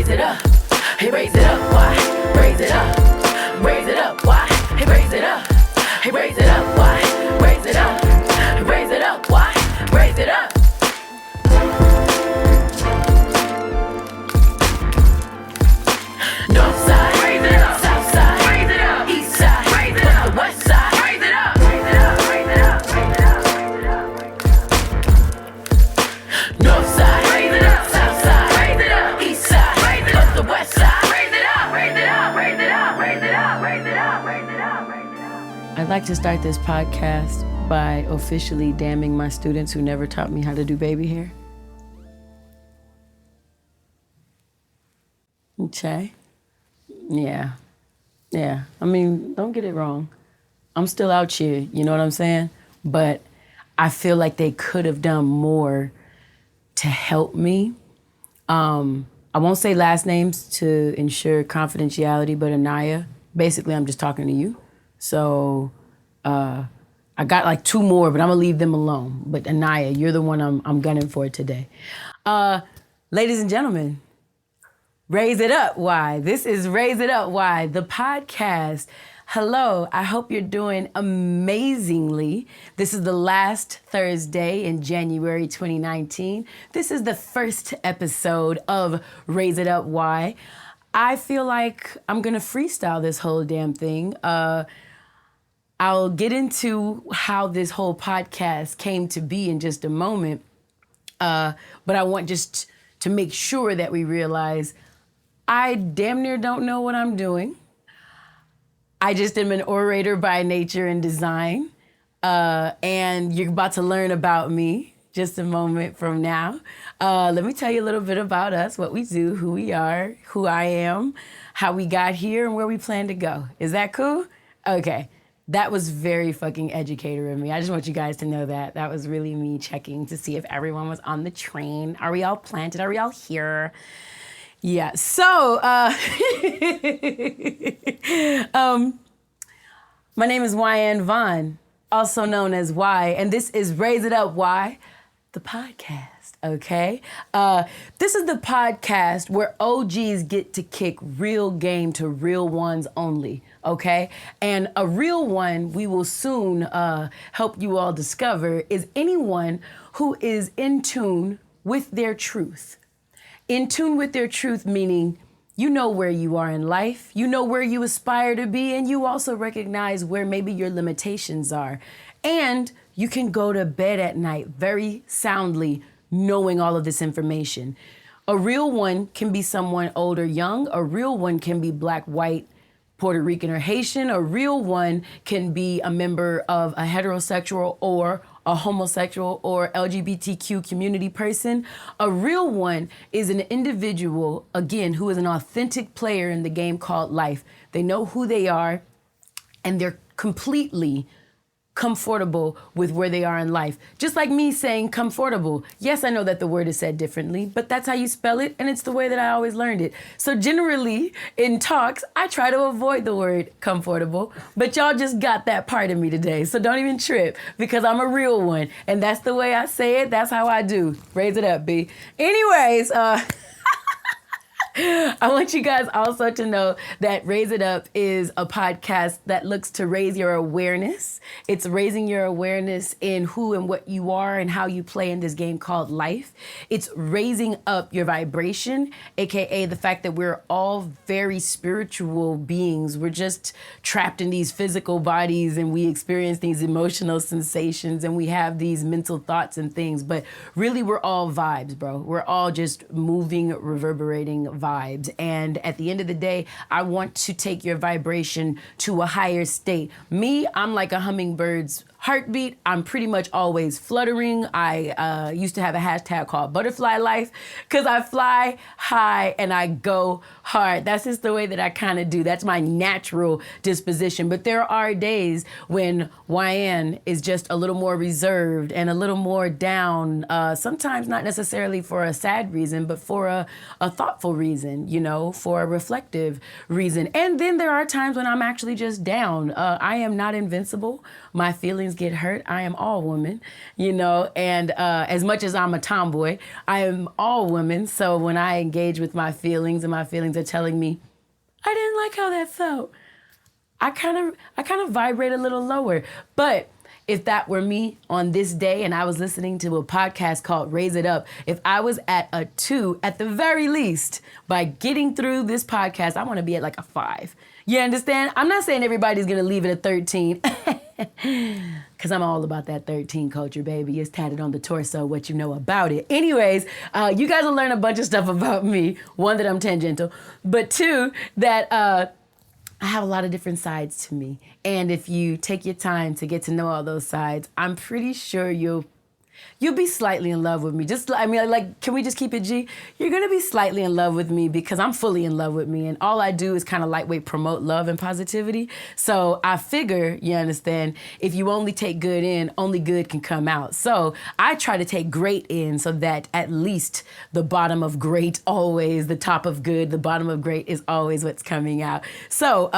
raise it up. Hey, raise it up, why? Raise it up. Raise it up, why? Hey, raise it up. Hey, raise it up, why? Raise it up. Hey, raise it up, why? Raise it up. North side, raise it up. South side, raise it up. East side, raise it up. The west side, raise it up. Raise it up, raise it up, raise it up, raise it up, raise it up. North side, raise it up. South side, raise it up. East side, raise it up. The west side, raise it up. Raise it up, raise it up, raise it up, raise it up, raise it up, raise it up. I'd like to start this podcast by officially damning my students who never taught me how to do baby hair. Okay. Yeah. I mean, don't get it wrong. I'm still out here, you know what I'm saying? But I feel like they could have done more to help me. I won't say last names to ensure confidentiality, but Anaya, basically I'm just talking to you. So I got like two more, but I'm gonna leave them alone. But Anaya, you're the one I'm gunning for today. Ladies and gentlemen, Raise It Up, Why? This is Raise It Up, Why? The podcast. Hello, I hope you're doing amazingly. This is the last Thursday in January 2019. This is the first episode of Raise It Up, Why? I feel like I'm gonna freestyle this whole damn thing. I'll get into how this whole podcast came to be in just a moment. But I want just to make sure that we realize I damn near don't know what I'm doing. I just am an orator by nature and design. And you're about to learn about me just a moment from now. Let me tell you a little bit about us, what we do, who we are, who I am, how we got here, and where we plan to go. Is that cool? Okay. That was very fucking educator of me. I just want you guys to know that. That was really me checking to see if everyone was on the train. Are we all planted? Are we all here? Yeah, so, my name is Wyann Vaughn, also known as Y, and this is Raise It Up, Why? The podcast, okay? This is the podcast where OGs get to kick real game to real ones only, okay? And a real one we will soon help you all discover is anyone who is in tune with their truth. In tune with their truth, meaning you know where you are in life, you know where you aspire to be, and you also recognize where maybe your limitations are. And you can go to bed at night very soundly knowing all of this information. A real one can be someone old or young. A real one can be black, white, Puerto Rican, or Haitian. A real one can be a member of a heterosexual or a homosexual or LGBTQ community person. A real one is an individual, again, who is an authentic player in the game called life. They know who they are, and they're completely comfortable with where they are in life. Just like me saying comfortable. Yes, I know that the word is said differently, but that's how you spell it, and it's the way that I always learned it. So generally, in talks, I try to avoid the word comfortable, but y'all just got that part of me today, so don't even trip, because I'm a real one, and that's the way I say it, that's how I do. Raise it up, B. Anyways, I want you guys also to know that Raise It Up is a podcast that looks to raise your awareness. It's raising your awareness in who and what you are and how you play in this game called life. It's raising up your vibration, aka the fact that we're all very spiritual beings. We're just trapped in these physical bodies and we experience these emotional sensations and we have these mental thoughts and things. But really, we're all vibes, bro. We're all just moving, reverberating vibes. And at the end of the day, I want to take your vibration to a higher state. Me, I'm like a hummingbird's heartbeat. I'm pretty much always fluttering. I used to have a hashtag called Butterfly Life because I fly high and I go hard. That's just the way that I kind of do. That's my natural disposition. But there are days when Wyann is just a little more reserved and a little more down. Sometimes not necessarily for a sad reason, but for a thoughtful reason, you know, for a reflective reason. And then there are times when I'm actually just down. I am not invincible. My feelings get hurt. I am all woman, and as much as I'm a tomboy, I am all woman. So when I engage with my feelings and my feelings are telling me, I didn't like how that felt, I kind of vibrate a little lower. But if that were me on this day and I was listening to a podcast called Raise It Up, if I was at a 2 at the very least, by getting through this podcast, I want to be at like a 5. You understand? I'm not saying everybody's going to leave it at 13. Because I'm all about that 13 culture, baby. It's tatted on the torso, what you know about it. Anyways, you guys will learn a bunch of stuff about me. 1, that I'm tangential. But 2, that I have a lot of different sides to me. And if you take your time to get to know all those sides, I'm pretty sure you'll be slightly in love with me. Can we just keep it G? You're going to be slightly in love with me because I'm fully in love with me. And all I do is kind of lightweight promote love and positivity. So I figure, you understand, if you only take good in, only good can come out. So I try to take great in so that at least the bottom of great always, the top of good, the bottom of great is always what's coming out. So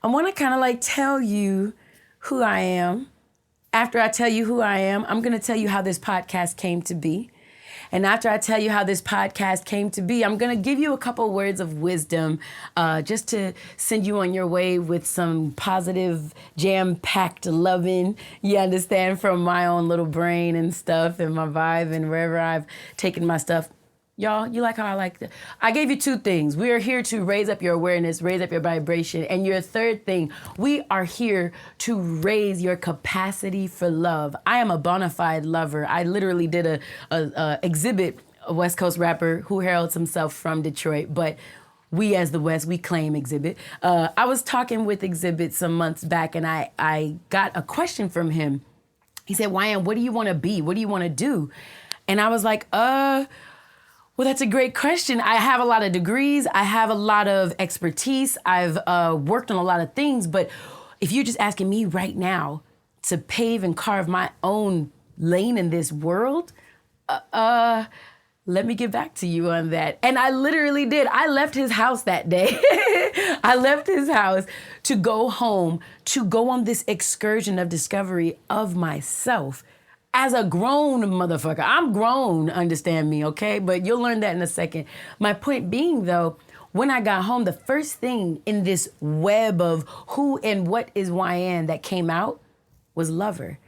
I want to kind of tell you who I am. After I tell you who I am, I'm going to tell you how this podcast came to be. And after I tell you how this podcast came to be, I'm going to give you a couple words of wisdom just to send you on your way with some positive, jam-packed loving, you understand, from my own little brain and stuff and my vibe and wherever I've taken my stuff. Y'all, you like how I like that? I gave you 2 things. We are here to raise up your awareness, raise up your vibration. And your 3rd thing, we are here to raise your capacity for love. I am a bona fide lover. I literally did a exhibit, a West Coast rapper who heralds himself from Detroit, but we as the West, we claim Exhibit. I was talking with Exhibit some months back and I got a question from him. He said, Wyann, what do you want to be? What do you want to do? And I was like, well, that's a great question. I have a lot of degrees. I have a lot of expertise. I've worked on a lot of things. But if you're just asking me right now to pave and carve my own lane in this world, let me get back to you on that. And I literally did. I left his house that day. I left his house to go home, to go on this excursion of discovery of myself. As a grown motherfucker. I'm grown, understand me, okay? But you'll learn that in a second. My point being, though, when I got home, the first thing in this web of who and what is Wyann that came out was lover.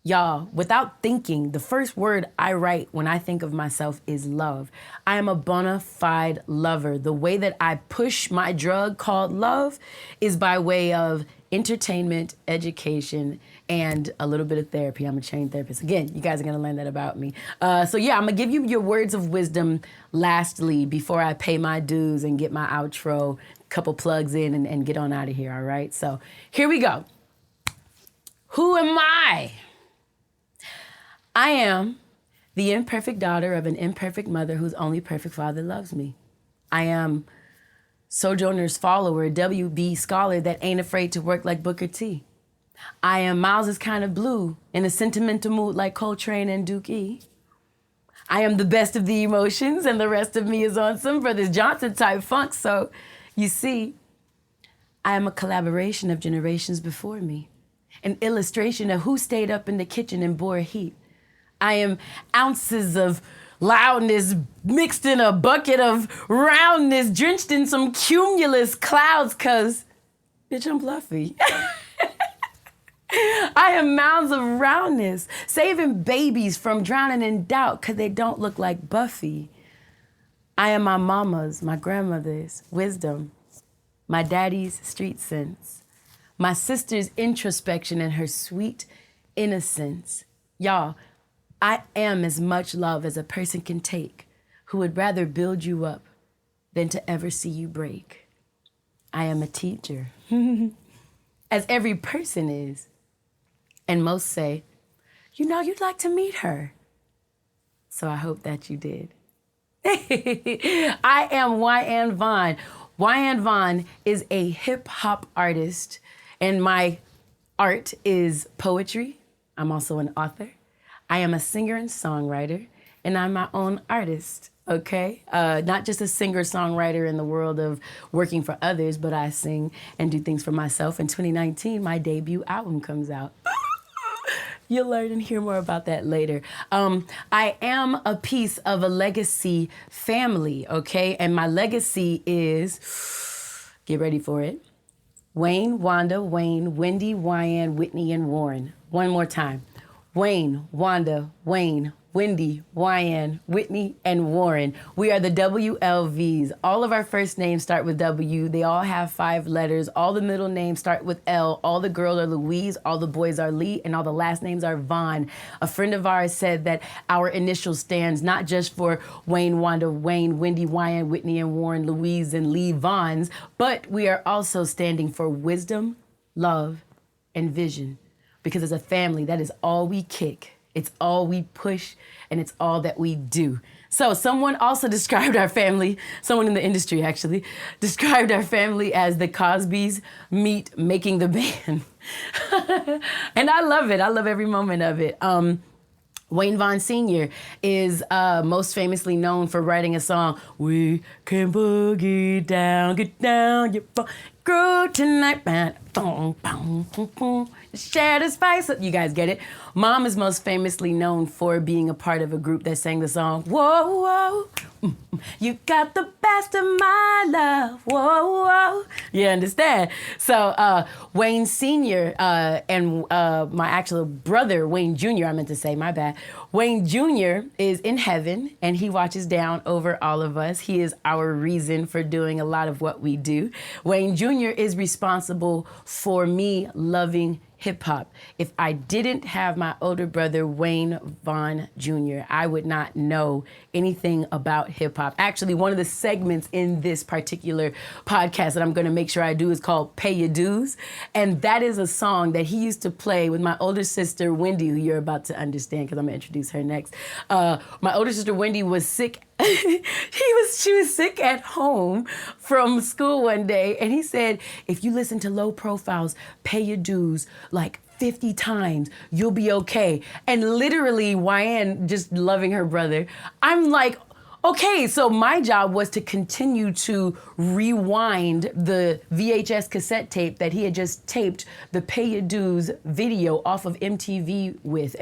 Y'all, without thinking, the first word I write when I think of myself is love. I am a bona fide lover. The way that I push my drug called love is by way of entertainment, education, and a little bit of therapy. I'm a trained therapist. Again, you guys are going to learn that about me. I'm going to give you your words of wisdom lastly before I pay my dues and get my outro, couple plugs in and get on out of here, all right? So here we go. Who am I? I am the imperfect daughter of an imperfect mother whose only perfect father loves me. I am Sojourner's follower, WB scholar that ain't afraid to work like Booker T. I am Miles's kind of blue in a sentimental mood like Coltrane and Duke E. I am the best of the emotions and the rest of me is on some Brothers Johnson type funk. So you see, I am a collaboration of generations before me, an illustration of who stayed up in the kitchen and bore heat. I am ounces of loudness mixed in a bucket of roundness, drenched in some cumulus clouds, cause bitch, I'm fluffy. I am mounds of roundness, saving babies from drowning in doubt cause they don't look like Buffy. I am my mama's, my grandmother's wisdom, my daddy's street sense, my sister's introspection and her sweet innocence. Y'all, I am as much love as a person can take who would rather build you up than to ever see you break. I am a teacher, as every person is. And most say, you'd like to meet her. So I hope that you did. I am Wyann Vaughn. Wyann Vaughn is a hip hop artist, and my art is poetry. I'm also an author. I am a singer and songwriter, and I'm my own artist, okay? Not just a singer-songwriter in the world of working for others, but I sing and do things for myself. In 2019, my debut album comes out. You'll learn and hear more about that later. I am a piece of a legacy family, okay? And my legacy is, get ready for it, Wayne, Wanda, Wayne, Wendy, Wyann, Whitney, and Warren. One more time. Wayne, Wanda, Wayne, Wendy, Wyann, Whitney, and Warren. We are the WLVs. All of our first names start with W. They all have 5 letters. All the middle names start with L. All the girls are Louise. All the boys are Lee. And all the last names are Vaughn. A friend of ours said that our initial stands not just for Wayne, Wanda, Wayne, Wendy, Wyann, Whitney, and Warren, Louise, and Lee Vaughns, but we are also standing for wisdom, love, and vision. Because as a family, that is all we kick. It's all we push, and it's all that we do. So someone also described our family, someone in the industry actually, described our family as the Cosbys meet making the band. And I love it. I love every moment of it. Wayne Vaughn Sr. is most famously known for writing a song, "We can boogie down, get down, your groove tonight, man. Boom, boom, boom, boom. Share the spice." You guys get it. Mom is most famously known for being a part of a group that sang the song, "Whoa, whoa, you got the best of my love, whoa, whoa." You understand? So Wayne Sr. And my actual brother, Wayne Jr., I meant to say, my bad. Wayne Jr. is in heaven, and he watches down over all of us. He is our reason for doing a lot of what we do. Wayne Jr. is responsible for me loving hip hop. If I didn't have my older brother, Wayne Vaughn Jr., I would not know anything about hip hop. Actually, one of the segments in this particular podcast that I'm going to make sure I do is called Pay Your Dues. And that is a song that he used to play with my older sister, Wendy, who you're about to understand because I'm going to introduce her next. My older sister, Wendy, was sick. She was sick at home from school one day, and he said, if you listen to Low Profiles, Pay Your Dues like 50 times, you'll be okay. And literally, Wyann, just loving her brother, I'm like, okay, so my job was to continue to rewind the VHS cassette tape that he had just taped the Pay Your Dues video off of MTV with.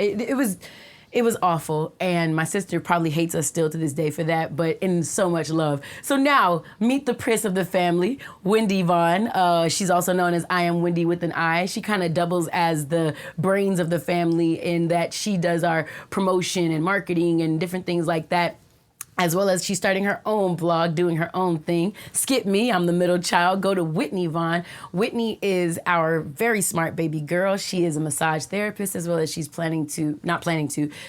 It was awful, and my sister probably hates us still to this day for that, but in so much love. So now, meet the Pris of the family, Wendy Vaughn. She's also known as I Am Wendy with an I. She kind of doubles as the brains of the family in that she does our promotion and marketing and different things like that. As well as she's starting her own blog, doing her own thing. Skip me, I'm the middle child. Go to Whitney Vaughn. Whitney is our very smart baby girl. She is a massage therapist, as well as she's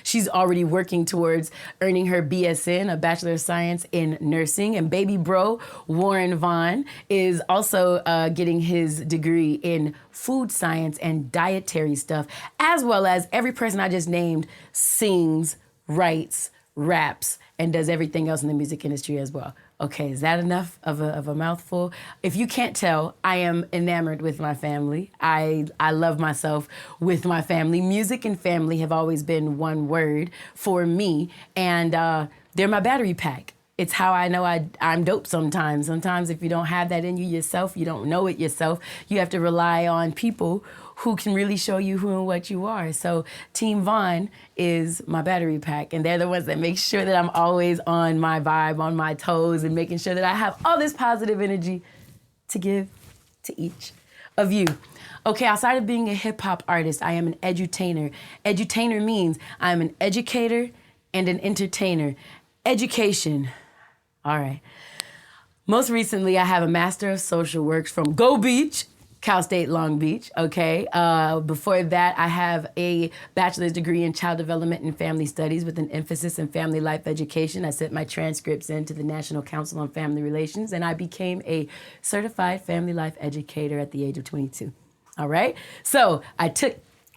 she's already working towards earning her BSN, a Bachelor of Science in Nursing. And baby bro, Warren Vaughn, is also getting his degree in food science and dietary stuff, as well as every person I just named sings, writes, raps, and does everything else in the music industry as well. Okay, is that enough of a mouthful? If you can't tell, I am enamored with my family. I love myself with my family. Music and family have always been one word for me, and they're my battery pack. It's how I know I'm dope sometimes. Sometimes if you don't have that in you yourself, you don't know it yourself, you have to rely on people who can really show you who and what you are. So Team Vaughn is my battery pack, and they're the ones that make sure that I'm always on my vibe, on my toes, and making sure that I have all this positive energy to give to each of you. Okay, outside of being a hip hop artist, I am an edutainer. Edutainer means I'm an educator and an entertainer. Education. All right. Most recently, I have a Master of Social Works from Go Beach, Cal State Long Beach, okay? Before that, I have a bachelor's degree in child development and family studies with an emphasis in family life education. I sent my transcripts in to the National Council on Family Relations, and I became a certified family life educator at the age of 22, all right? So I took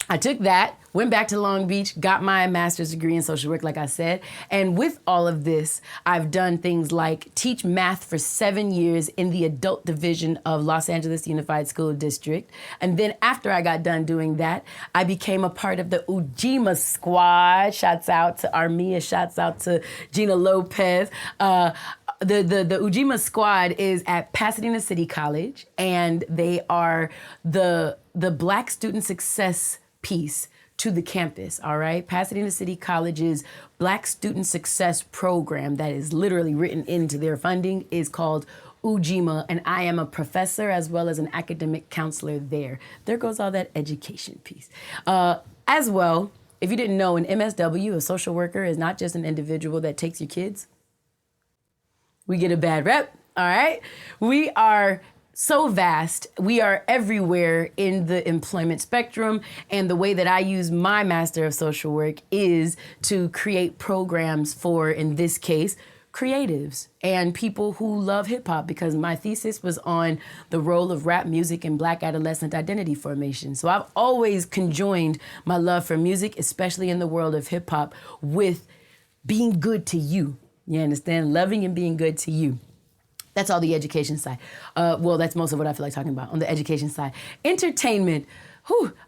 that, went back to Long Beach, got my master's degree in social work, like I said. And with all of this, I've done things like teach math for 7 years in the adult division of Los Angeles Unified School District. And then after I got done doing that, I became a part of the Ujima squad. Shouts out to Armia, shouts out to Gina Lopez. The Ujima squad is at Pasadena City College, and they are the Black student success piece to the campus, all right? Pasadena City College's Black Student Success Program that is literally written into their funding is called UJIMA, and I am a professor as well as an academic counselor there. There goes all that education piece. As well, if you didn't know, an MSW, a social worker, is not just an individual that takes your kids. We get a bad rep, all right? We are so vast. We are everywhere in the employment spectrum. And the way that I use my Master of Social Work is to create programs for, in this case, creatives and people who love hip hop, because my thesis was on the role of rap music in Black adolescent identity formation. So I've always conjoined my love for music, especially in the world of hip hop, with being good to you. You understand? Loving and being good to you. That's all the education side. Well, that's most of what I feel like talking about on the education side. Entertainment.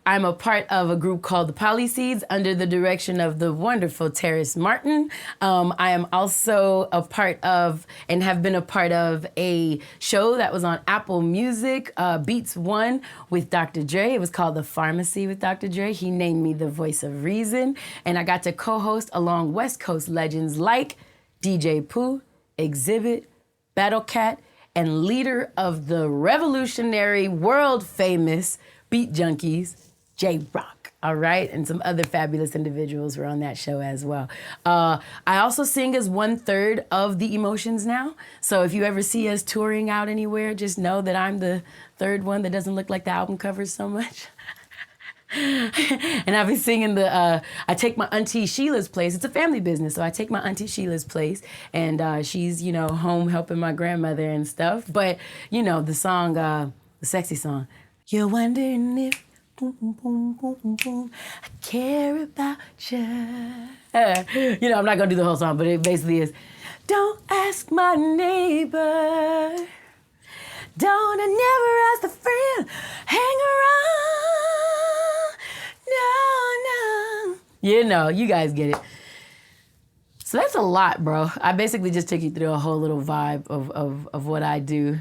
I'm a part of a group called the Polyseeds under the direction of the wonderful Terrace Martin. I am also a part of and have been a part of a show that was on Apple Music, Beats One with Dr. Dre. It was called The Pharmacy with Dr. Dre. He named me the voice of reason. And I got to co-host along West Coast legends like DJ Pooh, Exhibit, Battle Cat, and leader of the revolutionary, world-famous Beat Junkies, J-Rock, all right? And some other fabulous individuals were on that show as well. I also sing as 1/3 of the Emotions now. So if you ever see us touring out anywhere, just know that I'm the third one that doesn't look like the album covers so much. And I've been singing I take my Auntie Sheila's place. It's a family business, so I take my Auntie Sheila's place, and she's, home helping my grandmother and stuff. But, the song, the sexy song, you're wondering if, boom, boom, boom, boom, boom, boom, I care about you. I'm not going to do the whole song, but it basically is, don't ask my neighbor, don't I never ask a friend, hang around, no. You guys get it. So that's a lot, bro. I basically just took you through a whole little vibe of what I do.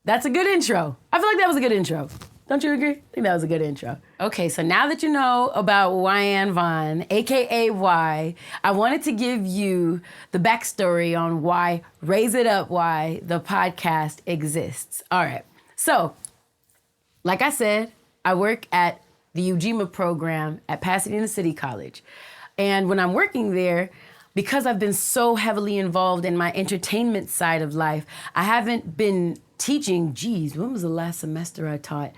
That's a good intro. I feel like that was a good intro. Don't you agree? I think that was a good intro. Okay, so now that you know about Wyann Vaughn, AKA Y, I wanted to give you the backstory on why Raise It Up Why the podcast exists. All right, so like I said, I work at the UJIMA program at Pasadena City College. And when I'm working there, because I've been so heavily involved in my entertainment side of life, I haven't been teaching. When was the last semester I taught?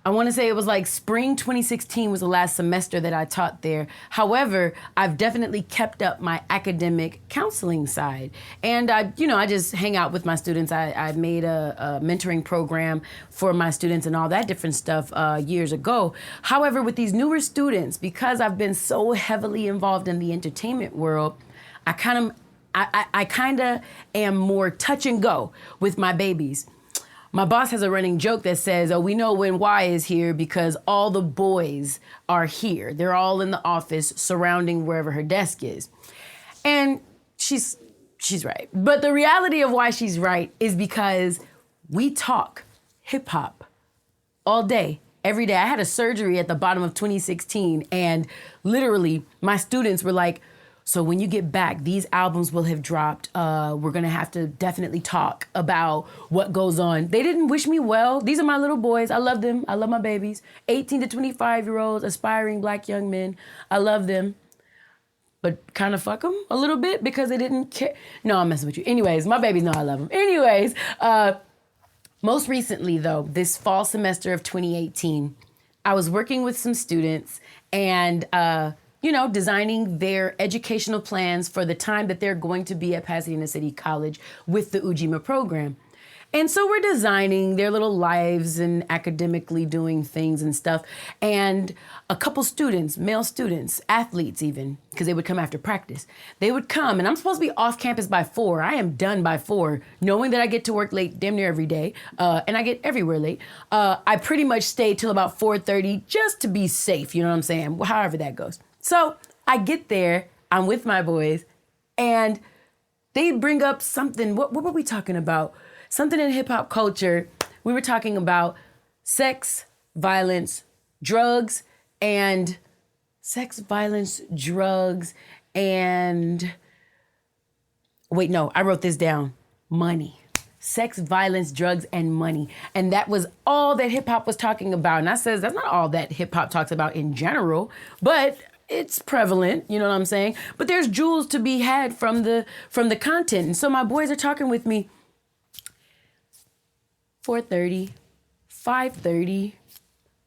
I want to say it was like spring 2016 was the last semester that I taught there. However, I've definitely kept up my academic counseling side. And I just hang out with my students. I made a mentoring program for my students and all that different stuff years ago. However, with these newer students, because I've been so heavily involved in the entertainment world, I kind of am more touch and go with my babies. My boss has a running joke that says, we know when Y is here because all the boys are here. They're all in the office surrounding wherever her desk is. And she's right. But the reality of why she's right is because we talk hip hop all day, every day. I had a surgery at the bottom of 2016, and literally my students were like, so when you get back, these albums will have dropped. We're going to have to definitely talk about what goes on. They didn't wish me well. These are my little boys. I love them. I love my babies. 18 to 25-year-olds, aspiring Black young men. I love them. But kind of fuck them a little bit because they didn't care. No, I'm messing with you. Anyways, my babies know I love them. Anyways, most recently, though, this fall semester of 2018, I was working with some students and designing their educational plans for the time that they're going to be at Pasadena City College with the UJIMA program. And so we're designing their little lives and academically doing things and stuff. And a couple students, male students, athletes even, because they would come after practice, they would come, and I'm supposed to be off campus by 4. I am done by 4, knowing that I get to work late damn near every day, and I get everywhere late. I pretty much stay till about 4:30 just to be safe, you know what I'm saying? However that goes. So I get there, I'm with my boys, and they bring up something. What were we talking about? Something in hip hop culture. We were talking about sex, violence, drugs, and sex, violence, drugs, and wait, no, I wrote this down. Money. Sex, violence, drugs, and money. And that was all that hip hop was talking about. And I says, that's not all that hip hop talks about in general, but it's prevalent, you know what I'm saying? But there's jewels to be had from the content. And so my boys are talking with me 4:30, 5:30,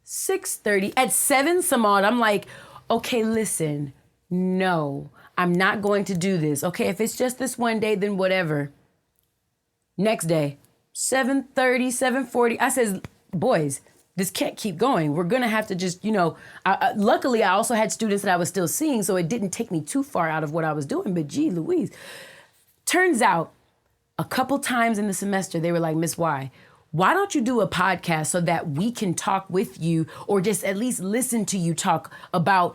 6:30. At 7 some odd, I'm like, okay, listen, no, I'm not going to do this. Okay, if it's just this one day, then whatever. Next day, 7:30, 7:40. I says, boys, this can't keep going. We're gonna have to just, luckily I also had students that I was still seeing, so it didn't take me too far out of what I was doing, but gee Louise. Turns out, a couple times in the semester, they were like, Miss Y, why don't you do a podcast so that we can talk with you or just at least listen to you talk about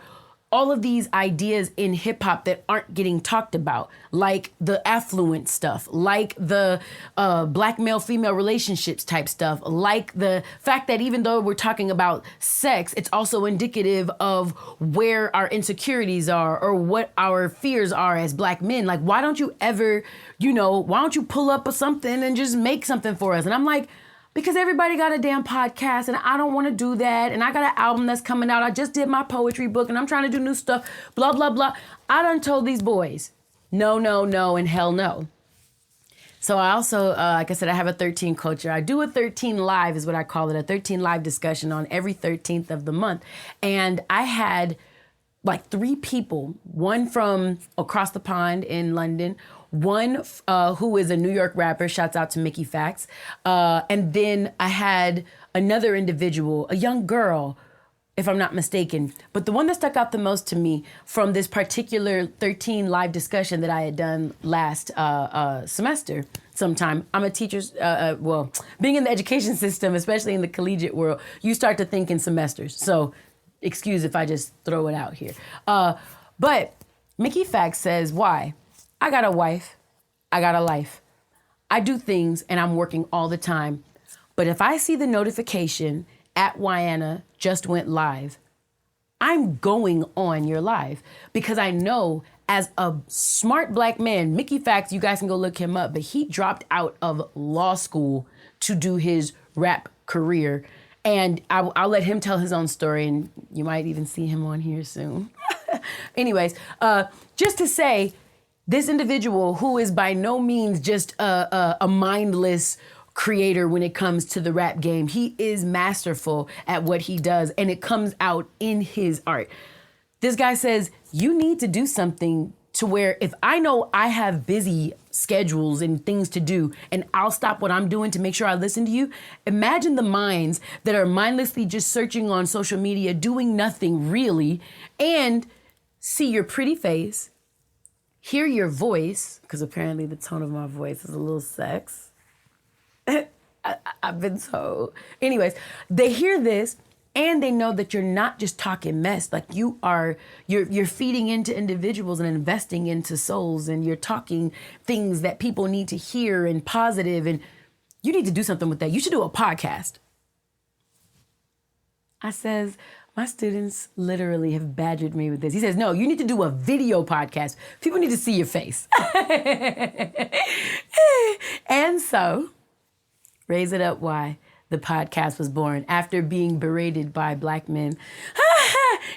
all of these ideas in hip hop that aren't getting talked about, like the affluent stuff, like the black male female relationships type stuff, like the fact that even though we're talking about sex, it's also indicative of where our insecurities are or what our fears are as black men. Like, why don't you ever, why don't you pull up something and just make something for us? And I'm like, because everybody got a damn podcast and I don't want to do that. And I got an album that's coming out. I just did my poetry book and I'm trying to do new stuff, blah, blah, blah. I done told these boys, no, no, no, and hell no. So I also, like I said, I have a 13 culture. I do a 13 live is what I call it, a 13 live discussion on every 13th of the month. And I had like 3 people, one from across the pond in London, one who is a New York rapper, shouts out to Mickey Fax. And then I had another individual, a young girl, if I'm not mistaken. But the one that stuck out the most to me from this particular 13 live discussion that I had done last semester sometime, I'm a teacher, being in the education system, especially in the collegiate world, you start to think in semesters. So excuse if I just throw it out here. But Mickey Fax says, why? I got a wife, I got a life. I do things and I'm working all the time. But if I see the notification at Wyann just went live, I'm going on your live because I know as a smart black man, Mickey Fax, you guys can go look him up, but he dropped out of law school to do his rap career. And I'll let him tell his own story and you might even see him on here soon. Anyways, just to say, this individual who is by no means just a mindless creator when it comes to the rap game, he is masterful at what he does and it comes out in his art. This guy says, you need to do something to where if I know I have busy schedules and things to do and I'll stop what I'm doing to make sure I listen to you, imagine the minds that are mindlessly just searching on social media, doing nothing really, and see your pretty face, hear your voice, because apparently the tone of my voice is a little sex. I've been told. Anyways, they hear this and they know that you're not just talking mess. Like you're feeding into individuals and investing into souls and you're talking things that people need to hear and positive and you need to do something with that. You should do a podcast. I says, my students literally have badgered me with this. He says, no, you need to do a video podcast. People need to see your face. And so, Raise It Up Why, the podcast was born after being berated by black men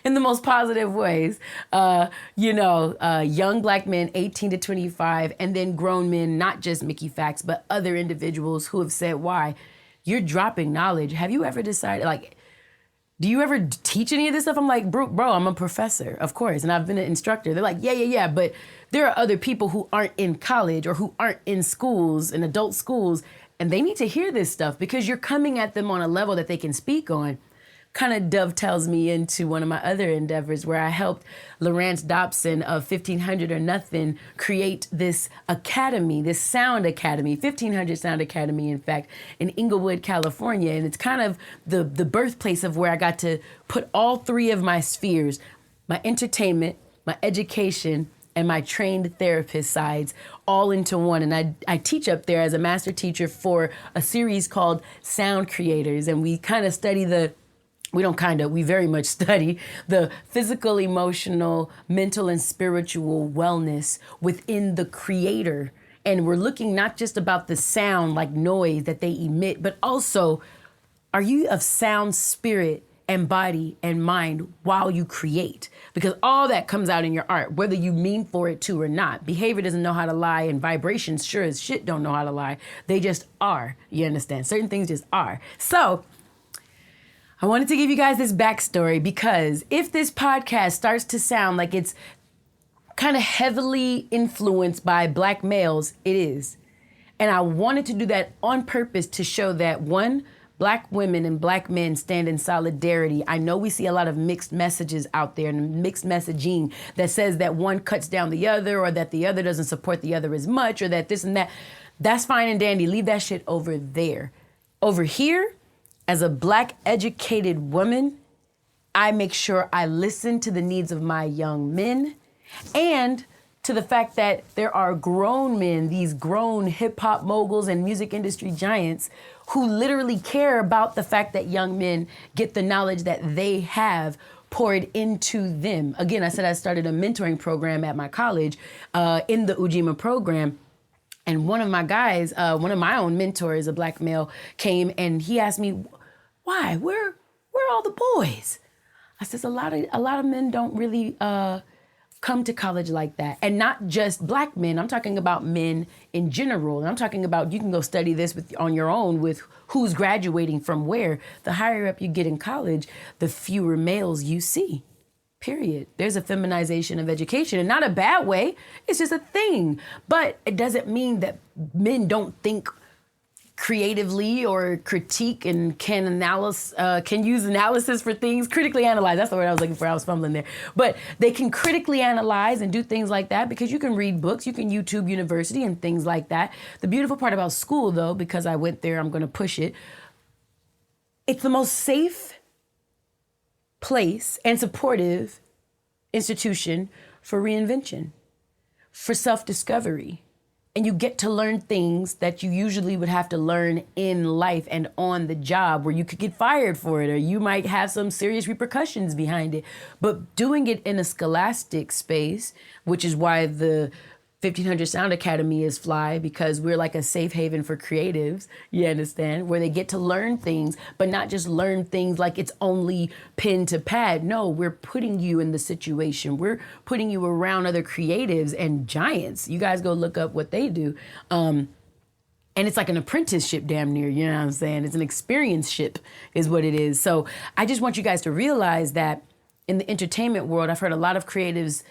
in the most positive ways. Young black men, 18 to 25, and then grown men, not just Mickey Fax, but other individuals who have said, why? You're dropping knowledge. Have you ever decided, do you ever teach any of this stuff? I'm like, bro, I'm a professor, of course, and I've been an instructor. They're like, yeah, but there are other people who aren't in college or who aren't in schools, in adult schools, and they need to hear this stuff because you're coming at them on a level that they can speak on. Kind of dovetails me into one of my other endeavors where I helped Lawrence Dobson of 1500 or Nothing create this academy, this sound academy, 1500 Sound Academy, in fact, in Inglewood, California. And it's kind of the birthplace of where I got to put all 3 of my spheres, my entertainment, my education, and my trained therapist sides all into one. And I teach up there as a master teacher for a series called Sound Creators. And we kind of study the we very much study the physical, emotional, mental, and spiritual wellness within the creator. And we're looking not just about the sound, like noise that they emit, but also, are you of sound spirit and body and mind while you create? Because all that comes out in your art, whether you mean for it to or not. Behavior doesn't know how to lie, and vibrations sure as shit don't know how to lie. They just are, you understand? Certain things just are. So, I wanted to give you guys this backstory because if this podcast starts to sound like it's kind of heavily influenced by Black males, it is. And I wanted to do that on purpose to show that, one, Black women and Black men stand in solidarity. I know we see a lot of mixed messages out there and mixed messaging that says that one cuts down the other, or that the other doesn't support the other as much, or that this and that. That's fine and dandy. Leave that shit over there. Over here, as a Black educated woman, I make sure I listen to the needs of my young men and to the fact that there are grown men, these grown hip hop moguls and music industry giants, who literally care about the fact that young men get the knowledge that they have poured into them. Again, I said I started a mentoring program at my college in the Ujima program. And one of my guys, one of my own mentors, a Black male, came and he asked me, why? Where are all the boys? I said, a lot of men don't really come to college like that. And not just Black men, I'm talking about men in general. And I'm talking about, you can go study this on your own with who's graduating from where. The higher up you get in college, the fewer males you see. Period. There's a feminization of education, and not a bad way. It's just a thing. But it doesn't mean that men don't think creatively or critique and can use analysis for things, critically analyze. That's the word I was looking for. I was fumbling there. But they can critically analyze and do things like that because you can read books, you can YouTube University and things like that. The beautiful part about school, though, because I went there, I'm going to push it. It's the most safe place and supportive institution for reinvention, for self-discovery. And you get to learn things that you usually would have to learn in life and on the job, where you could get fired for it, or you might have some serious repercussions behind it. But doing it in a scholastic space, which is why the 1500 Sound Academy is fly, because we're like a safe haven for creatives, you understand, where they get to learn things, but not just learn things like it's only pen to pad. No, we're putting you in the situation. We're putting you around other creatives and giants. You guys go look up what they do. And it's like an apprenticeship damn near, you know what I'm saying? It's an experience-ship is what it is. So I just want you guys to realize that in the entertainment world, I've heard a lot of creatives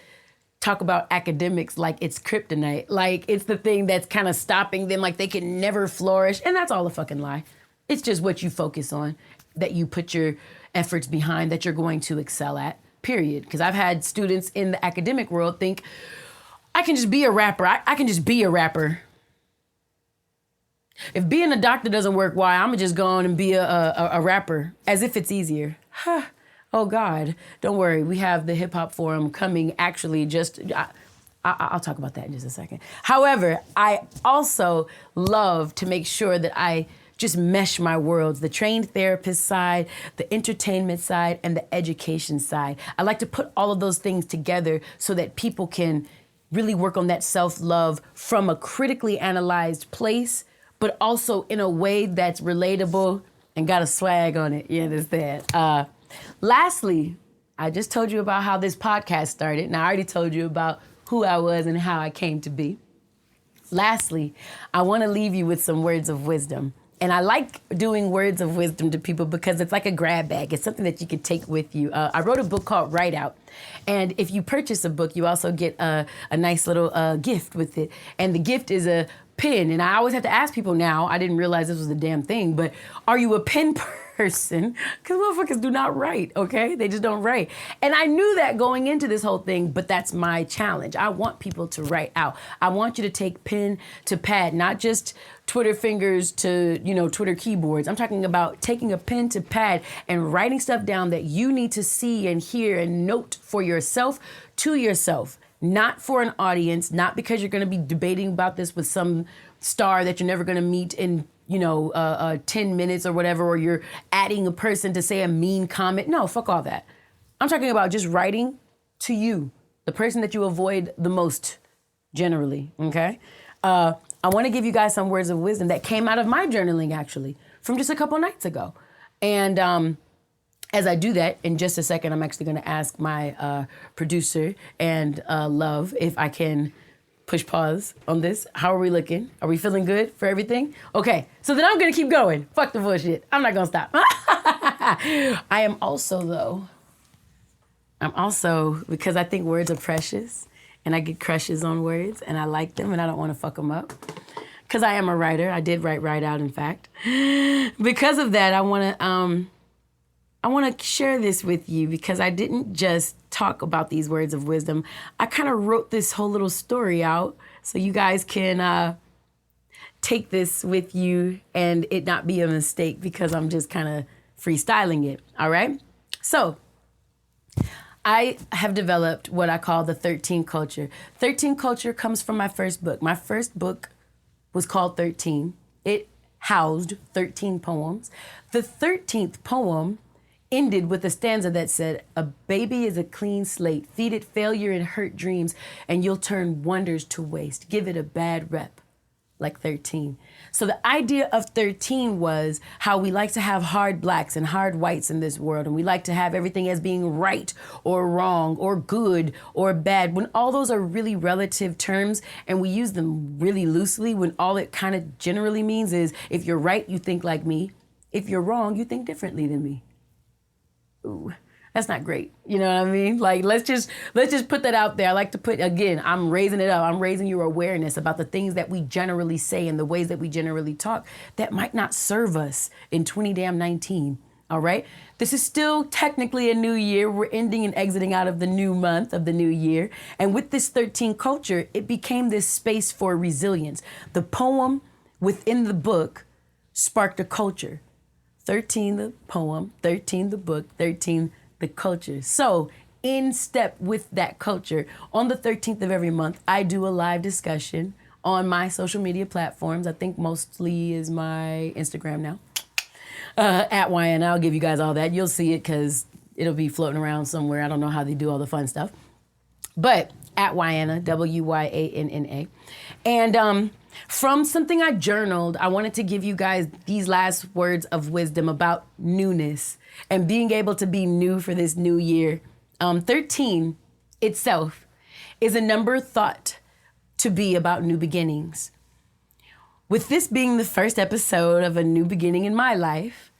talk about academics like it's kryptonite, like it's the thing that's kind of stopping them, like they can never flourish. And that's all a fucking lie. It's just what you focus on, that you put your efforts behind, that you're going to excel at, period. Because I've had students in the academic world think, I can just be a rapper. I can just be a rapper. If being a doctor doesn't work, why? I'm gonna just go on and be a rapper, as if it's easier. Huh. Oh God, don't worry. We have the Hip Hop Forum coming actually I'll talk about that in just a second. However, I also love to make sure that I just mesh my worlds, the trained therapist side, the entertainment side, and the education side. I like to put all of those things together so that people can really work on that self-love from a critically analyzed place, but also in a way that's relatable and got a swag on it, you understand? Lastly, I just told you about how this podcast started. Now, I already told you about who I was and how I came to be. Lastly, I want to leave you with some words of wisdom. And I like doing words of wisdom to people because it's like a grab bag. It's something that you can take with you. I wrote a book called Write Out. And if you purchase a book, you also get a nice little gift with it. And the gift is a pen. And I always have to ask people now, I didn't realize this was a damn thing, but are you a pen person? Because motherfuckers do not write, okay? They just don't write. And I knew that going into this whole thing, but that's my challenge. I want people to write out. I want you to take pen to pad, not just Twitter fingers to, Twitter keyboards. I'm talking about taking a pen to pad and writing stuff down that you need to see and hear and note for yourself, to yourself. Not for an audience, not because you're going to be debating about this with some star that you're never going to meet in 10 minutes or whatever, or you're adding a person to say a mean comment. No, fuck all that. I'm talking about just writing to you, the person that you avoid the most generally, okay? I want to give you guys some words of wisdom that came out of my journaling, actually, from just a couple nights ago. And as I do that, in just a second, I'm actually going to ask my producer and Love if I can push pause on this. How are we looking? Are we feeling good for everything? Okay, so then I'm going to keep going. Fuck the bullshit. I'm not going to stop. I am also, because I think words are precious, and I get crushes on words, and I like them, and I don't want to fuck them up. Because I am a writer. I did write out, in fact. Because of that, I want to share this with you, because I didn't just talk about these words of wisdom. I kind of wrote this whole little story out so you guys can take this with you and it not be a mistake, because I'm just kind of freestyling it, all right? So I have developed what I call the 13 culture. 13 culture comes from my first book. My first book was called 13. It housed 13 poems. The 13th poem ended with a stanza that said, "A baby is a clean slate. Feed it failure and hurt dreams, and you'll turn wonders to waste. Give it a bad rep, like 13. So the idea of 13 was how we like to have hard blacks and hard whites in this world, and we like to have everything as being right or wrong or good or bad, when all those are really relative terms and we use them really loosely, when all it kind of generally means is, if you're right, you think like me. If you're wrong, you think differently than me. Ooh, that's not great. You know what I mean? Like, let's just put that out there. I like to put, again, I'm raising it up. I'm raising your awareness about the things that we generally say and the ways that we generally talk that might not serve us in 2019. All right? This is still technically a new year. We're ending and exiting out of the new month of the new year. And with this 13 culture, it became this space for resilience. The poem within the book sparked a culture. 13 the poem, 13 the book, 13 the culture. So in step with that culture, on the 13th of every month, I do a live discussion on my social media platforms. I think mostly is my Instagram now, at Wyann. I'll give you guys all that. You'll see it because it'll be floating around somewhere. I don't know how they do all the fun stuff. But at Wyanna, Wyanna. And from something I journaled, I wanted to give you guys these last words of wisdom about newness and being able to be new for this new year. 13 itself is a number thought to be about new beginnings. With this being the first episode of a new beginning in my life,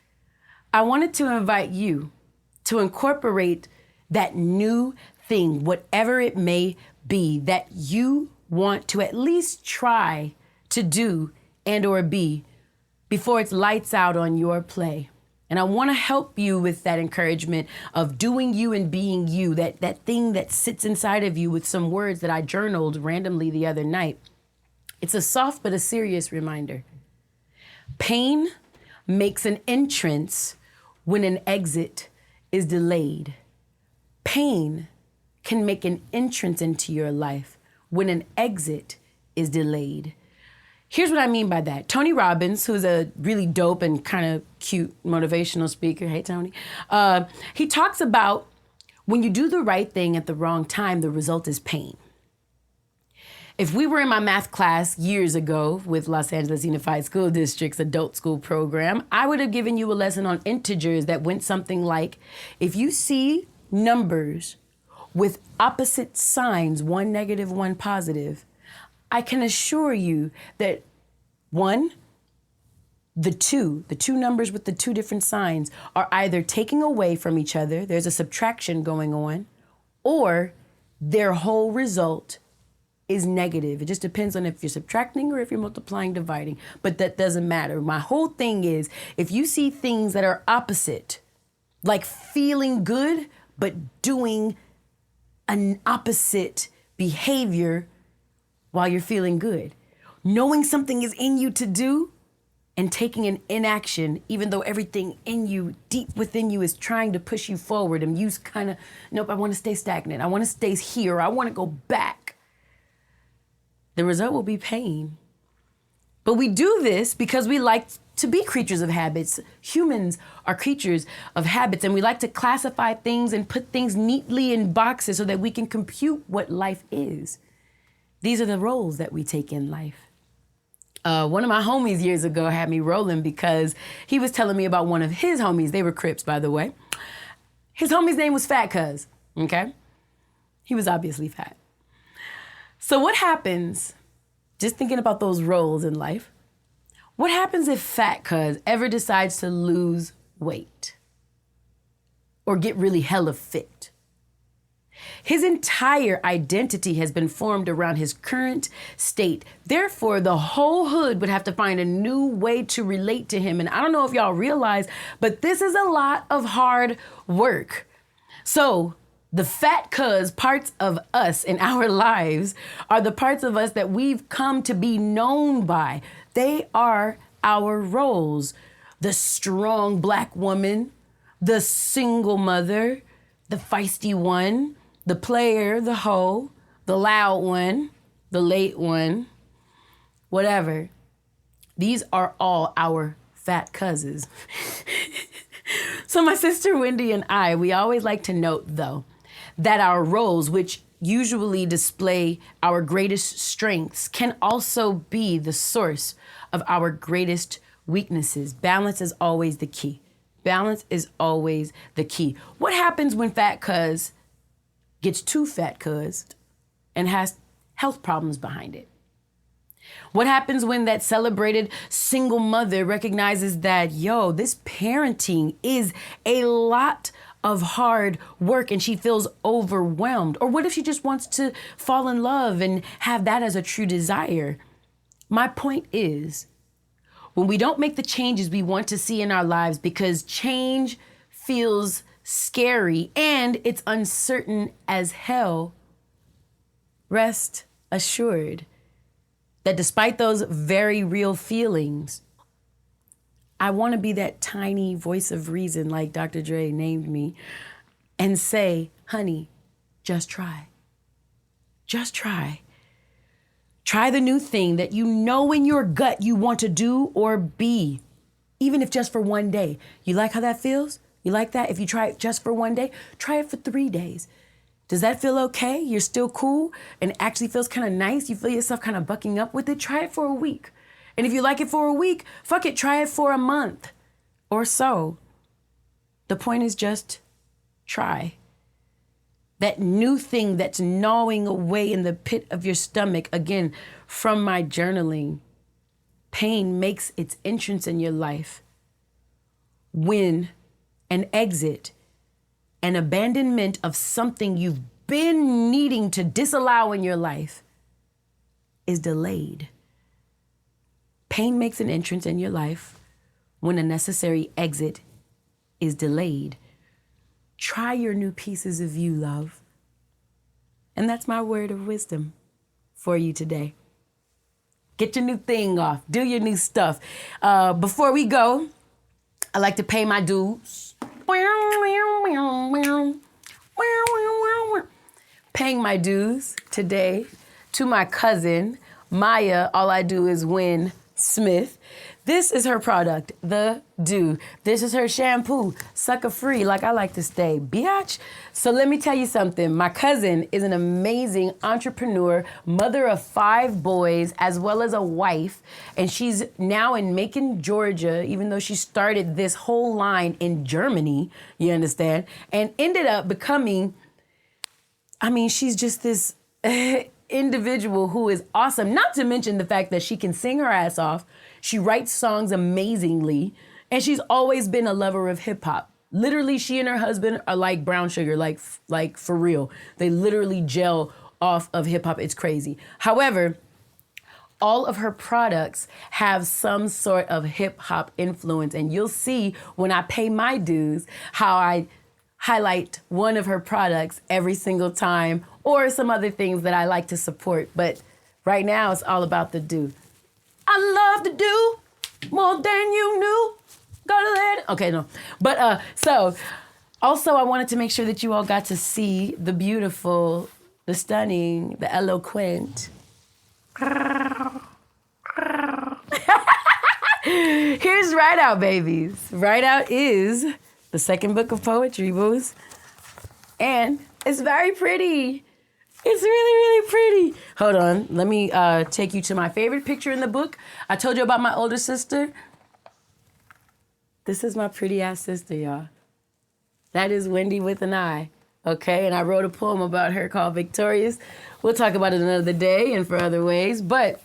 I wanted to invite you to incorporate that new thing, whatever it may be, that you want to at least try to do and or be before it's lights out on your play. And I want to help you with that encouragement of doing you and being you, that thing that sits inside of you, with some words that I journaled randomly the other night. It's a soft but a serious reminder. Pain makes an entrance when an exit is delayed. Pain can make an entrance into your life when an exit is delayed. Here's what I mean by that. Tony Robbins, who's a really dope and kind of cute motivational speaker, hey Tony, he talks about when you do the right thing at the wrong time, the result is pain. If we were in my math class years ago with Los Angeles Unified School District's adult school program, I would have given you a lesson on integers that went something like, if you see numbers with opposite signs, one negative, one positive, I can assure you that one, the two numbers with the two different signs are either taking away from each other, there's a subtraction going on, or their whole result is negative. It just depends on if you're subtracting or if you're multiplying, dividing, but that doesn't matter. My whole thing is, if you see things that are opposite, like feeling good, but doing an opposite behavior while you're feeling good. Knowing something is in you to do and taking an inaction, even though everything in you, deep within you, is trying to push you forward, and you kind of, nope, I want to stay stagnant. I want to stay here. I want to go back. The result will be pain. But we do this because we like to be creatures of habits. Humans are creatures of habits, and we like to classify things and put things neatly in boxes so that we can compute what life is. These are the roles that we take in life. One of my homies years ago had me rolling because he was telling me about one of his homies. They were Crips, by the way. His homie's name was Fat Cuz, okay? He was obviously fat. So what happens, just thinking about those roles in life, what happens if Fat Cuz ever decides to lose weight or get really hella fit? His entire identity has been formed around his current state. Therefore, the whole hood would have to find a new way to relate to him. And I don't know if y'all realize, but this is a lot of hard work. So the Fat Cuz parts of us in our lives are the parts of us that we've come to be known by. They are our roles. The strong Black woman, the single mother, the feisty one, the player, the hoe, the loud one, the late one, whatever. These are all our fat cousins. So my sister Wendy and I, we always like to note, though, that our roles, which usually display our greatest strengths, can also be the source of our greatest weaknesses. Balance is always the key. Balance is always the key. What happens when Fat Cuz gets too fat cuzzed and has health problems behind it? What happens when that celebrated single mother recognizes that, this parenting is a lot of hard work and she feels overwhelmed? Or what if she just wants to fall in love and have that as a true desire? My point is, when we don't make the changes we want to see in our lives because change feels scary and it's uncertain as hell, rest assured that despite those very real feelings, I want to be that tiny voice of reason, like Dr. Dre named me, and say, honey, just try. Just try. Try the new thing that you know in your gut you want to do or be, even if just for one day. You like how that feels? You like that? If you try it just for one day, try it for 3 days. Does that feel okay? You're still cool and it actually feels kind of nice? You feel yourself kind of bucking up with it? Try it for a week. And if you like it for a week, fuck it, try it for a month or so. The point is just try. That new thing that's gnawing away in the pit of your stomach, again, from my journaling, pain makes its entrance in your life when an exit, an abandonment of something you've been needing to disallow in your life is delayed. Pain makes an entrance in your life when a necessary exit is delayed. Try your new pieces of you, love. And that's my word of wisdom for you today. Get your new thing off. Do your new stuff. Before we go, I like to pay my dues. Paying my dues today to my cousin, Maya, All I Do Is Win Smith. This is her product, The Do. This is her shampoo, sucker free, like I like to stay, biatch. So let me tell you something. My cousin is an amazing entrepreneur, mother of 5 boys, as well as a wife. And she's now in Macon, Georgia, even though she started this whole line in Germany, you understand? And ended up becoming, she's just this individual who is awesome. Not to mention the fact that she can sing her ass off. She writes songs amazingly, and she's always been a lover of hip hop. Literally, she and her husband are like brown sugar, like for real. They literally gel off of hip hop. It's crazy. However, all of her products have some sort of hip hop influence, and you'll see when I pay my dues how I highlight one of her products every single time, or some other things that I like to support. But right now, it's all about the do. I love to do more than you knew. Gotta let it. Okay, no. But so also I wanted to make sure that you all got to see the beautiful, the stunning, the eloquent Here's Write Out, babies. Write Out is the second book of poetry, boos. And it's very pretty. It's really, really pretty. Hold on. Let me take you to my favorite picture in the book. I told you about my older sister. This is my pretty ass sister, y'all. That is Wendy with an I. Okay, and I wrote a poem about her called Victorious. We'll talk about it another day and for other ways, but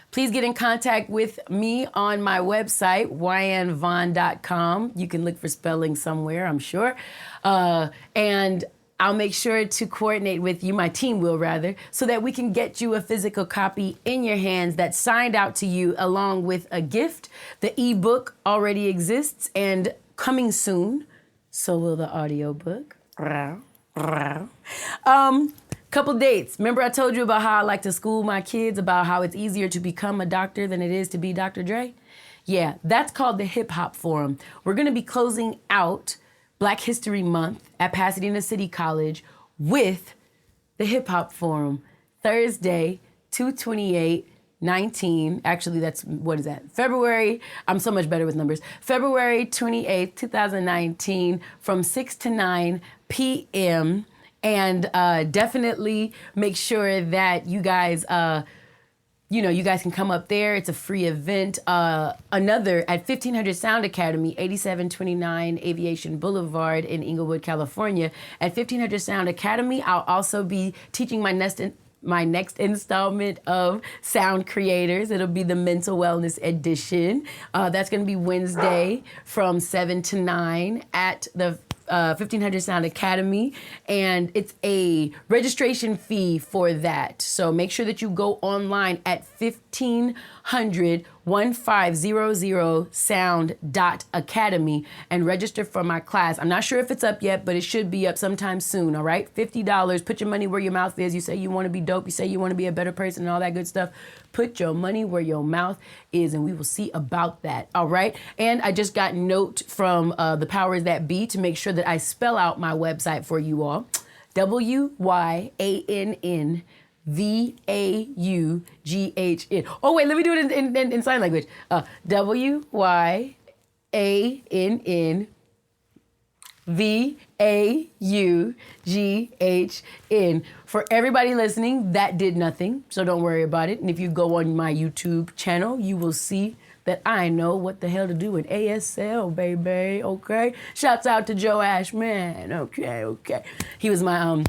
please get in contact with me on my website, wyannvaughn.com. You can look for spelling somewhere, I'm sure. And I'll make sure to coordinate with you, my team will rather, so that we can get you a physical copy in your hands that's signed out to you along with a gift. The ebook already exists and coming soon, so will the audiobook. Couple dates. Remember I told you about how I like to school my kids about how it's easier to become a doctor than it is to be Dr. Dre? Yeah, that's called the Hip Hop Forum. We're gonna be closing out Black History Month at Pasadena City College with the Hip Hop Forum. Thursday, 2/28/19. Actually, that's, what is that? February, I'm so much better with numbers. February 28th, 2019 from 6 to 9 p.m. And definitely make sure that you guys, you guys can come up there. It's a free event. Another at 1500 Sound Academy, 8729 Aviation Boulevard in Inglewood, California. At 1500 Sound Academy, I'll also be teaching my next installment of Sound Creators. It'll be the Mental Wellness Edition. That's going to be Wednesday from 7 to 9 at the 1500 Sound Academy, and it's a registration fee for that. So make sure that you go online at 1500-1500sound.academy and register for my class. I'm not sure if it's up yet, but it should be up sometime soon, all right? $50. Put your money where your mouth is. You say you want to be dope. You say you want to be a better person and all that good stuff. Put your money where your mouth is, and we will see about that, all right? And I just got note from the powers that be to make sure that I spell out my website for you all. WYANN VAUGHN. Oh, wait, let me do it in sign language. WYANN VAUGHN. For everybody listening, that did nothing, so don't worry about it. And if you go on my YouTube channel, you will see that I know what the hell to do in ASL, baby, okay? Shouts out to Joe Ashman, okay. He was my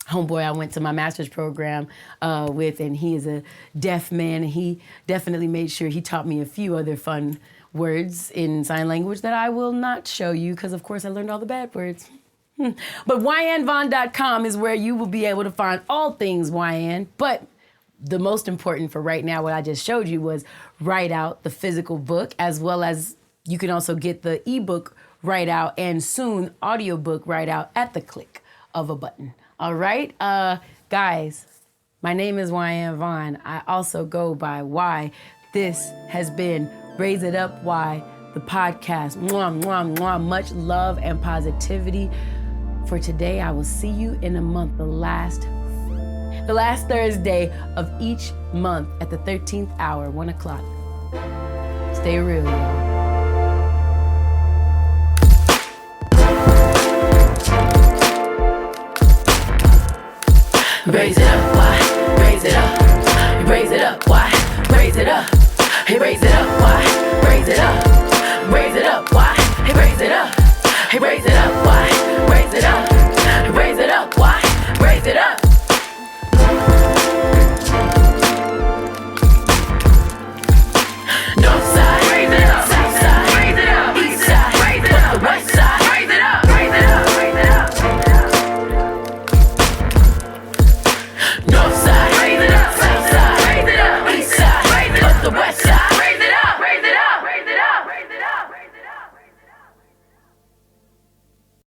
homeboy I went to my master's program with, and he is a deaf man, and he definitely made sure he taught me a few other fun words in sign language that I will not show you, because of course I learned all the bad words. But wyannvaughn.com is where you will be able to find all things Wyann, but the most important for right now, what I just showed you, was Write Out, the physical book, as well as you can also get the ebook Write Out and soon audiobook Write Out at the click of a button. All right, guys, my name is Wyann Vaughn. I also go by Y. This has been Raise It Up Y, the podcast. Mwah, mwah, mwah. Much love and positivity. For today, I will see you in a month, the last Thursday of each month at the 13th hour, 1 o'clock. Stay real, y'all.